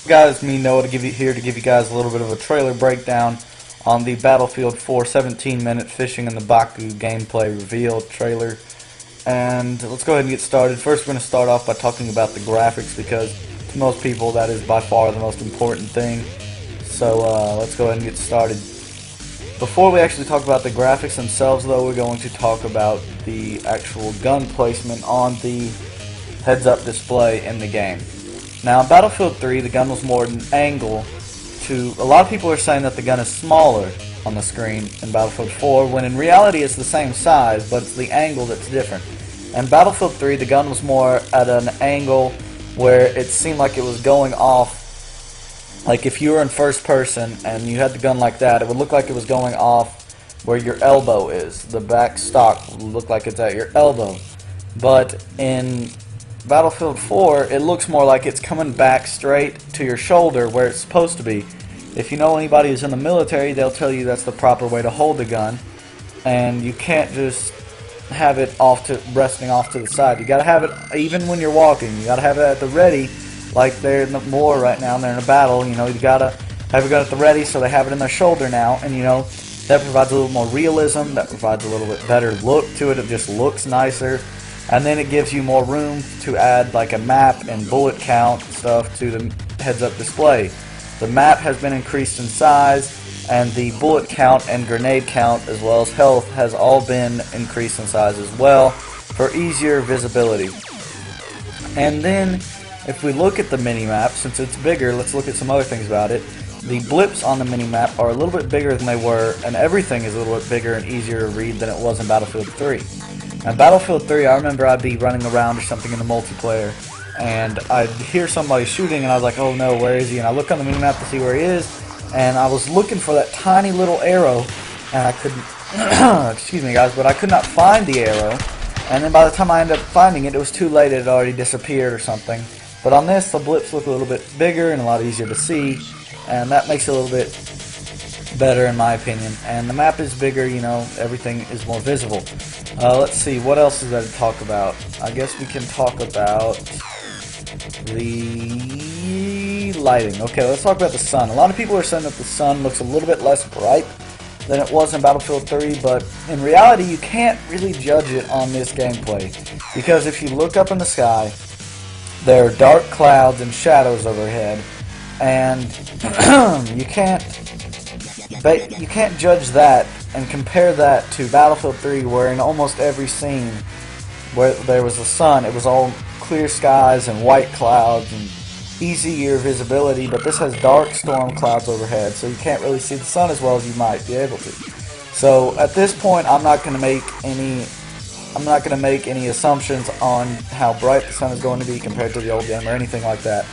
Guys, me Noah here to give you guys a little bit of a trailer breakdown on the Battlefield 4 17-minute fishing in the Baku gameplay reveal trailer. And let's go ahead and get started. First, we're going to start off by talking about the graphics, because to most people that is by far the most important thing. So let's go ahead and get started. Before we actually talk about the graphics themselves, though, we're going to talk about the actual gun placement on the heads-up display in the game. Now, in Battlefield 3, the gun was more at an angle to... A lot of people are saying that the gun is smaller on the screen in Battlefield 4, when in reality it's the same size, but it's the angle that's different. In Battlefield 3, the gun was more at an angle where it seemed like it was going off. Like if you were in first person and you had the gun like that, it would look like it was going off where your elbow is. The back stock would look like it's at your elbow. But in Battlefield 4, it looks more like it's coming back straight to your shoulder where it's supposed to be. If you know anybody who's in the military, they'll tell you that's the proper way to hold the gun, and you can't just have it resting off to the side. You gotta have it even when you're walking. You gotta have it at the ready, like they're in the war right now and they're in a battle. You know, you gotta have your gun at the ready, so they have it in their shoulder now, and you know that provides a little more realism. That provides a little bit better look to it. It just looks nicer. And then it gives you more room to add like a map and bullet count stuff to the heads-up display. The map has been increased in size, and the bullet count and grenade count as well as health has all been increased in size as well for easier visibility. And then if we look at the mini-map, since it's bigger, let's look at some other things about it. The blips on the mini-map are a little bit bigger than they were, and everything is a little bit bigger and easier to read than it was in Battlefield 3. In Battlefield 3, I remember I'd be running around or something in the multiplayer, and I'd hear somebody shooting, and I was like, oh no, where is he? And I look on the minimap to see where he is, and I was looking for that tiny little arrow, and I couldn't, excuse me guys, but I could not find the arrow, and then by the time I ended up finding it, it was too late, it had already disappeared or something. But on this, the blips look a little bit bigger and a lot easier to see, and that makes it a little bit better in my opinion. And the map is bigger, you know, everything is more visible. Let's see, what else is there to talk about? I guess we can talk about the lighting. Okay, let's talk about the sun. A lot of people are saying that the sun looks a little bit less bright than it was in Battlefield 3, but in reality you can't really judge it on this gameplay, because if you look up in the sky, there are dark clouds and shadows overhead, and you can't judge that and compare that to Battlefield 3, where in almost every scene where there was the sun, it was all clear skies and white clouds and easier visibility, but this has dark storm clouds overhead, so you can't really see the sun as well as you might be able to. So at this point, I'm not going to make any assumptions on how bright the sun is going to be compared to the old game or anything like that.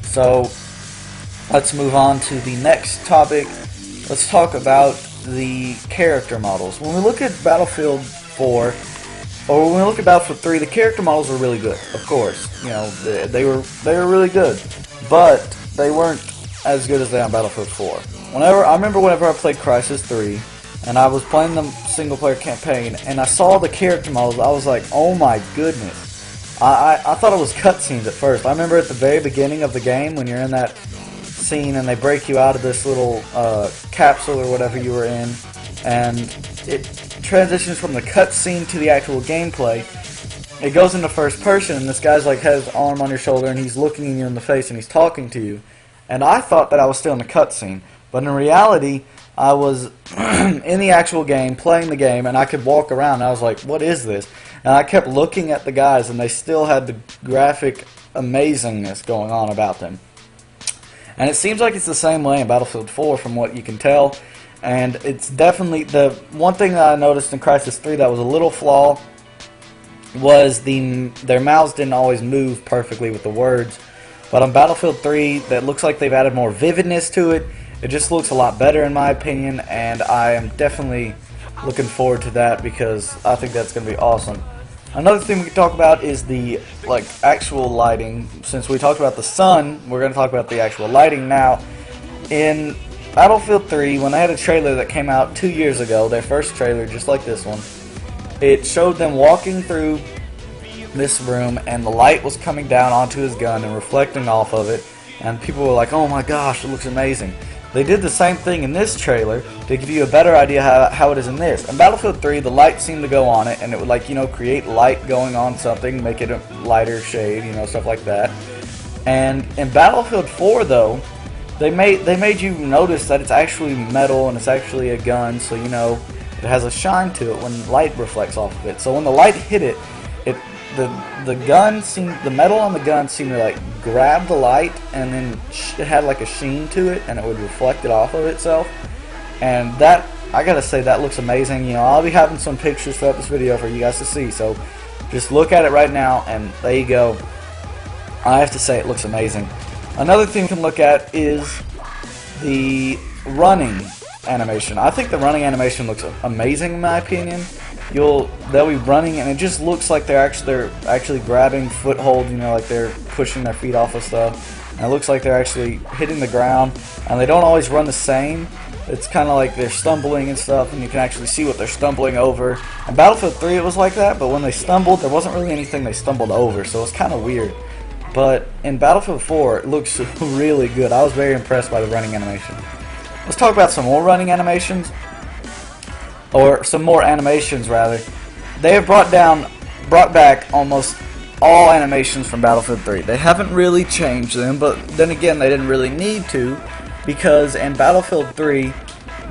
So let's move on to the next topic. Let's talk about the character models. When we look at Battlefield 4, or when we look at Battlefield 3, the character models were really good, of course. You know, they were really good, but they weren't as good as they are on Battlefield 4. I remember whenever I played Crysis 3, and I was playing the single-player campaign, and I saw the character models, I was like, oh my goodness. I thought it was cutscenes at first. I remember at the very beginning of the game, when you're in that scene and they break you out of this little capsule or whatever you were in, and it transitions from the cutscene to the actual gameplay. It goes into first person, and this guy's like has his arm on your shoulder, and he's looking you in the face, and he's talking to you. And I thought that I was still in the cutscene, but in reality, I was in the actual game, playing the game, and I could walk around, and I was like, what is this? And I kept looking at the guys, and they still had the graphic amazingness going on about them. And it seems like it's the same way in Battlefield 4 from what you can tell. And it's definitely, the one thing that I noticed in Crysis 3 that was a little flaw was their mouths didn't always move perfectly with the words. But on Battlefield 3, that looks like they've added more vividness to it. It just looks a lot better in my opinion, and I am definitely looking forward to that because I think that's going to be awesome. Another thing we can talk about is the actual lighting. Since we talked about the sun, we're going to talk about the actual lighting now. In Battlefield 3, when they had a trailer that came out 2 years ago, their first trailer, just like this one, it showed them walking through this room, and the light was coming down onto his gun and reflecting off of it. and people were like, oh my gosh, it looks amazing. They did the same thing in this trailer to give you a better idea how it is in this. In Battlefield 3, the light seemed to go on it, and it would, like, you know, create light going on something, make it a lighter shade, you know, stuff like that. And in Battlefield 4, though, they made you notice that it's actually metal and it's actually a gun, so, you know, it has a shine to it when light reflects off of it. So when the light hit it, the metal on the gun seemed to like grab the light, and then it had like a sheen to it, and it would reflect it off of itself. And that, I gotta say, that looks amazing. You know, I'll be having some pictures throughout this video for you guys to see, so just look at it right now, and there you go. I have to say, it looks amazing. Another thing you can look at is the running animation. I think the running animation looks amazing in my opinion. They'll be running, and it just looks like they're actually grabbing foothold, you know, like they're pushing their feet off of stuff. And it looks like they're actually hitting the ground, and they don't always run the same. It's kind of like they're stumbling and stuff, and you can actually see what they're stumbling over. In Battlefield 3 it was like that, but when they stumbled, there wasn't really anything they stumbled over, so it's kind of weird. But in Battlefield 4, it looks really good. I was very impressed by the running animation. Let's talk about some more running animations. Or some more animations, rather. They have brought back almost all animations from Battlefield 3. They haven't really changed them, but then again, they didn't really need to, because in Battlefield 3,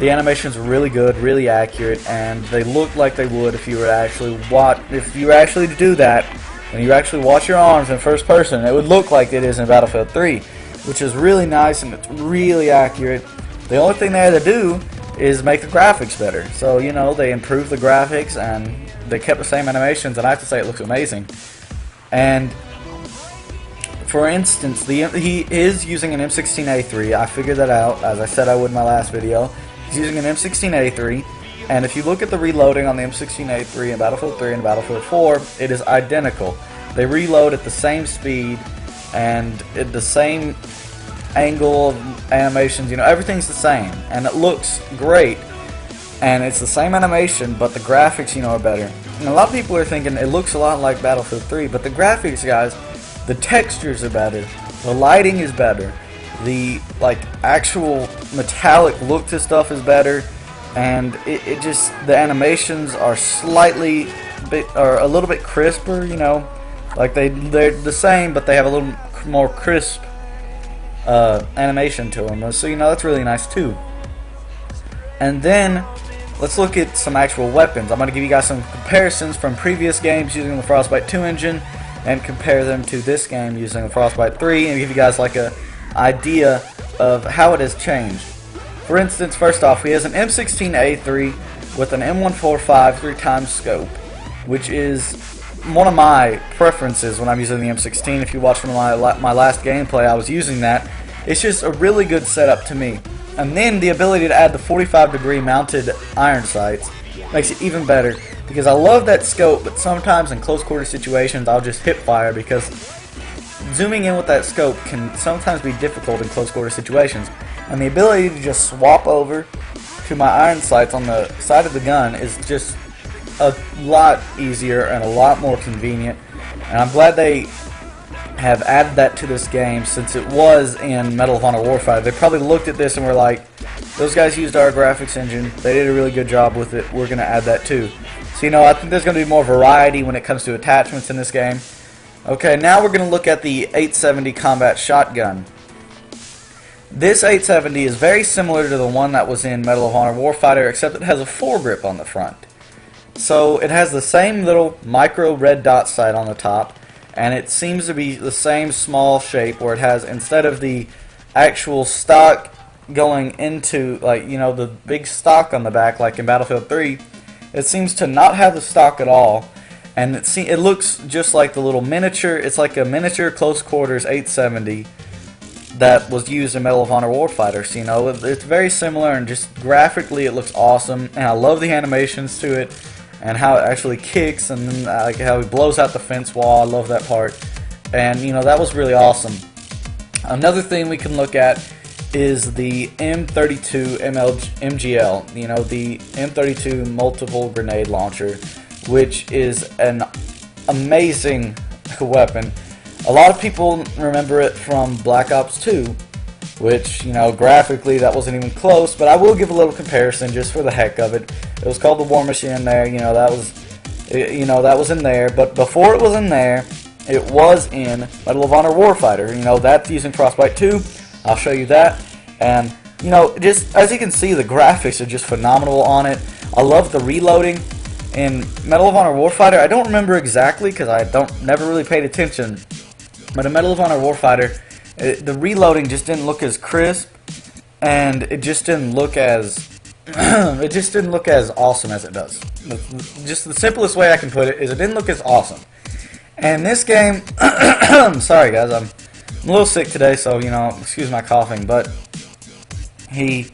the animations were really good, really accurate, and they looked like they would if you were actually to do that. When you actually watch your arms in first person, it would look like it is in Battlefield 3, which is really nice and it's really accurate. The only thing they had to do is make the graphics better. So, you know, they improved the graphics and they kept the same animations, and I have to say it looks amazing. And for instance, he is using an M16A3. I figured that out, as I said I would in my last video. He's using an M16A3, and if you look at the reloading on the M16A3 in Battlefield 3 and Battlefield 4, it is identical. They reload at the same speed and at the same angle of animations, you know, everything's the same, and it looks great, and it's the same animation, but the graphics, you know, are better. And a lot of people are thinking it looks a lot like Battlefield 3, but the graphics, guys, the textures are better, the lighting is better, the like actual metallic look to stuff is better, and it just, the animations are a little bit crisper, you know, like they're the same, but they have a little more crisp animation to them, so, you know, that's really nice too. And then let's look at some actual weapons. I'm going to give you guys some comparisons from previous games using the Frostbite 2 engine and compare them to this game using the Frostbite 3, and give you guys like a idea of how it has changed. For instance, first off, he has an M16A3 with an M145 3x scope, which is one of my preferences when I'm using the M16. If you watched from my last gameplay, I was using that. It's just a really good setup to me. And then the ability to add the 45-degree mounted iron sights makes it even better, because I love that scope, but sometimes in close quarter situations I'll just hip fire, because zooming in with that scope can sometimes be difficult in close quarter situations. And the ability to just swap over to my iron sights on the side of the gun is just a lot easier and a lot more convenient, and I'm glad they have added that to this game, since it was in Medal of Honor Warfighter. They probably looked at this and were like, those guys used our graphics engine, they did a really good job with it, we're going to add that too. So, you know, I think there's going to be more variety when it comes to attachments in this game. Okay, now we're going to look at the 870 combat shotgun. This 870 is very similar to the one that was in Medal of Honor Warfighter, except it has a foregrip on the front. So it has the same little micro red dot sight on the top, and it seems to be the same small shape, where it has, instead of the actual stock going into, like, you know, the big stock on the back like in Battlefield 3, it seems to not have the stock at all, and it looks just like the little miniature. It's like a miniature close quarters 870 that was used in Medal of Honor Warfighter. So, you know, it's very similar, and just graphically it looks awesome, and I love the animations to it, and how it actually kicks, and then like how he blows out the fence wall. I love that part, and, you know, that was really awesome. Another thing we can look at is the M32 MGL, you know, the M32 multiple grenade launcher, which is an amazing weapon. A lot of people remember it from Black Ops 2, which, you know, graphically that wasn't even close, but I will give a little comparison just for the heck of it. It was called the War Machine there, you know, that was in there, but before it was in there, it was in Medal of Honor Warfighter. You know, that's using Frostbite 2. I'll show you that. And, you know, just as you can see, the graphics are just phenomenal on it. I love the reloading. In Medal of Honor Warfighter, I don't remember exactly because I never really paid attention. But in Medal of Honor Warfighter, the reloading just didn't look as crisp, and it just didn't look as awesome as it does. Just the simplest way I can put it is it didn't look as awesome. And this game, sorry guys, I'm a little sick today, so, you know, excuse my coughing, but he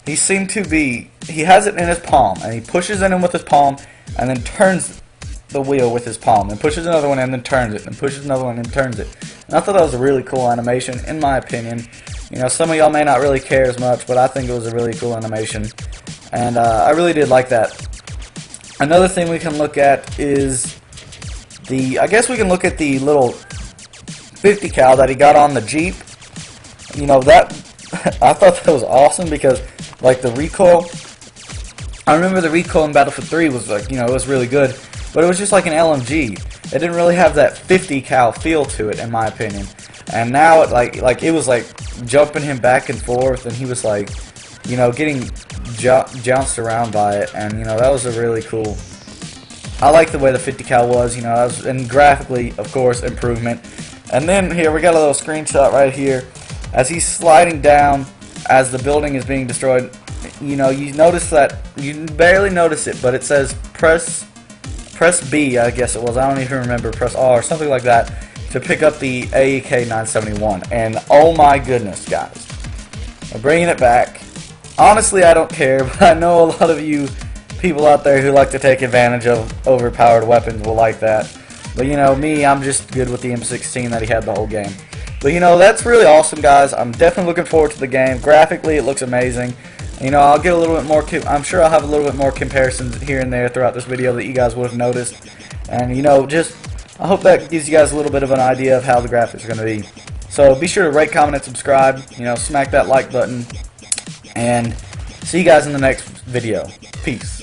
seemed to be, he has it in his palm, and he pushes it in with his palm, and then turns the wheel with his palm, and pushes another one, and then turns it, and pushes another one, and turns it. And I thought that was a really cool animation, in my opinion. You know, some of y'all may not really care as much, but I think it was a really cool animation, and I really did like that. Another thing we can look at is I guess we can look at the little 50 cal that he got on the Jeep. You know, that I thought that was awesome because, like, the recoil, I remember the recoil in Battlefield 3 was, like, you know, it was really good, but it was just like an LMG. It didn't really have that 50 cal feel to it, in my opinion. And now, it was like jumping him back and forth, and he was, like, you know, getting jounced around by it, and, you know, that was a really cool. I like the way the 50 cal was, you know, and graphically, of course, improvement. And then here we got a little screenshot right here as he's sliding down as the building is being destroyed. You know, you notice that, you barely notice it, but it says press B, I guess it was, I don't even remember, press R or something like that, to pick up the AK-971. And oh my goodness, guys, I'm bringing it back. Honestly, I don't care, but I know a lot of you people out there who like to take advantage of overpowered weapons will like that. But, you know, me, I'm just good with the M16 that he had the whole game. But, you know, that's really awesome, guys. I'm definitely looking forward to the game. Graphically, it looks amazing. You know, I'll get a little bit more, I'm sure I'll have a little bit more comparisons here and there throughout this video that you guys would have noticed. And, you know, just, I hope that gives you guys a little bit of an idea of how the graphics are going to be. So, be sure to rate, comment, and subscribe. You know, smack that like button. And see you guys in the next video. Peace.